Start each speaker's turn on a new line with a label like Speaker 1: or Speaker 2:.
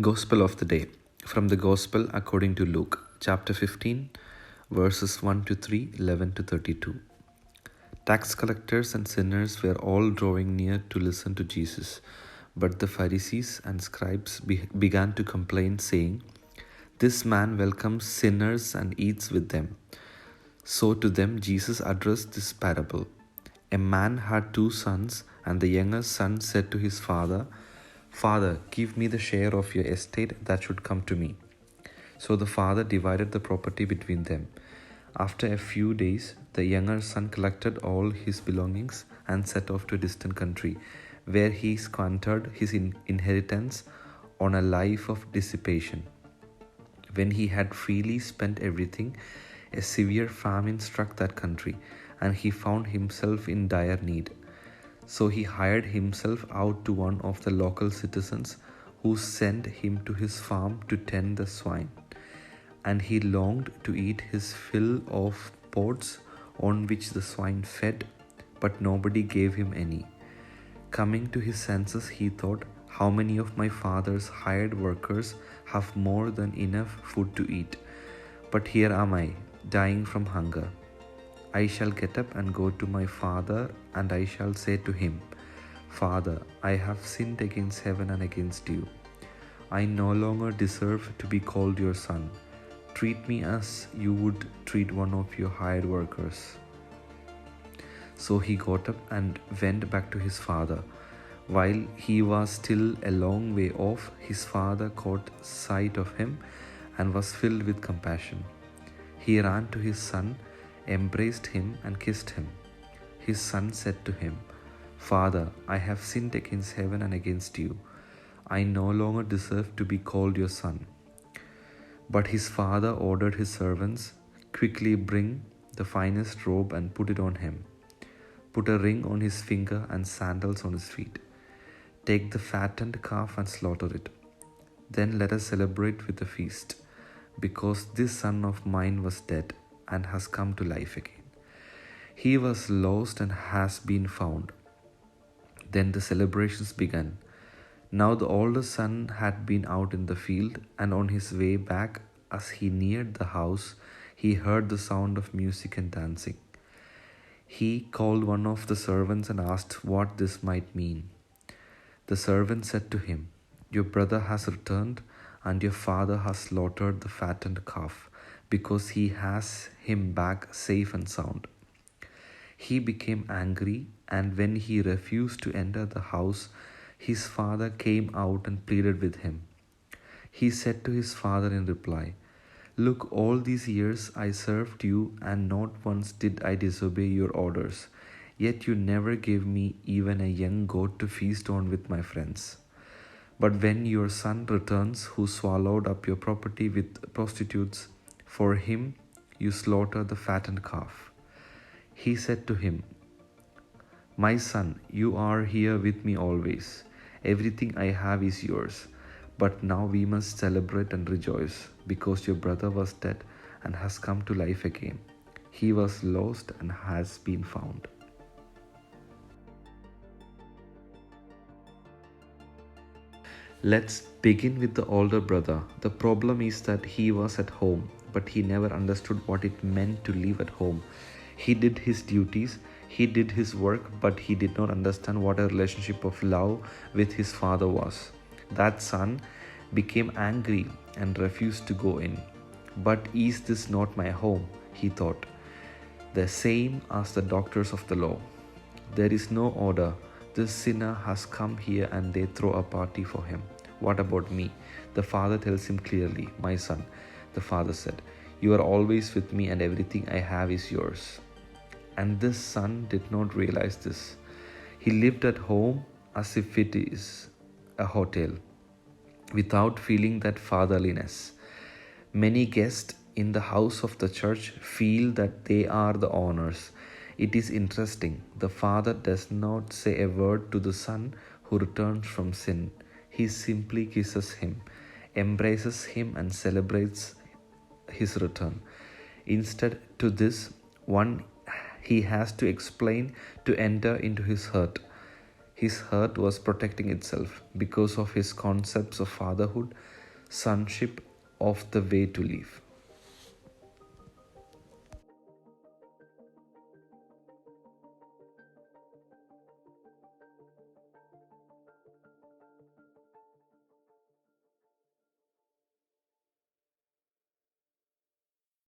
Speaker 1: Gospel of the Day from the Gospel according to Luke, chapter 15, verses 1 to 3, 11 to 32. Tax collectors and sinners were all drawing near to listen to Jesus, but the Pharisees and scribes began to complain, saying, "This man welcomes sinners and eats with them." So to them Jesus addressed this parable. A man had 2 sons, and the younger son said to his father, "Father, give me the share of your estate that should come to me." So the father divided the property between them. After a few days, the younger son collected all his belongings and set off to a distant country, where he squandered his inheritance on a life of dissipation. When he had freely spent everything, a severe famine struck that country, and he found himself in dire need. So he hired himself out to one of the local citizens, who sent him to his farm to tend the swine. And he longed to eat his fill of pods on which the swine fed, but nobody gave him any. Coming to his senses, he thought, "How many of my father's hired workers have more than enough food to eat? But here am I, dying from hunger. I shall get up and go to my father, and I shall say to him, 'Father, I have sinned against heaven and against you. I no longer deserve to be called your son. Treat me as you would treat one of your hired workers.' So he got up and went back to his father. While he was still a long way off, his father caught sight of him and was filled with compassion. He ran to his son, embraced him, and kissed him. His son said to him, 'Father, I have sinned against heaven and against you. I no longer deserve to be called your son.' But his father ordered his servants, 'Quickly bring the finest robe and put it on him. Put a ring on his finger and sandals on his feet. Take the fattened calf and slaughter it. Then let us celebrate with a feast, because this son of mine was dead and has come to life again. He was lost and has been found.' Then the celebrations began. Now the older son had been out in the field, and on his way back, as he neared the house, he heard the sound of music and dancing. He called one of the servants and asked what this might mean. The servant said to him, 'Your brother has returned, and your father has slaughtered the fattened calf, because he has him back safe and sound.' He became angry, and when he refused to enter the house, his father came out and pleaded with him. He said to his father in reply, 'Look, all these years I served you, and not once did I disobey your orders. Yet you never gave me even a young goat to feast on with my friends. But when your son returns, who swallowed up your property with prostitutes, for him you slaughter the fattened calf.' He said to him, 'My son, you are here with me always. Everything I have is yours. But now we must celebrate and rejoice, because your brother was dead and has come to life again. He was lost and has been found.'" Let's begin with the older brother. The problem is that he was at home, but he never understood what it meant to live at home. He did his duties, he did his work, but he did not understand what a relationship of love with his father was. That son became angry and refused to go in. "But is this not my home?" he thought. "The same as the doctors of the law. There is no order. This sinner has come here and they throw a party for him. What about me?" The father tells him clearly, "My son," the father said, "you are always with me and everything I have is yours." And this son did not realize this. He lived at home as if it is a hotel, without feeling that fatherliness. Many guests in the house of the church feel that they are the owners. It is interesting. The father does not say a word to the son who returns from sin. He simply kisses him, embraces him, and celebrates his return. Instead, to this one, he has to explain to enter into his heart. His heart was protecting itself because of his concepts of fatherhood, sonship, of the way to live.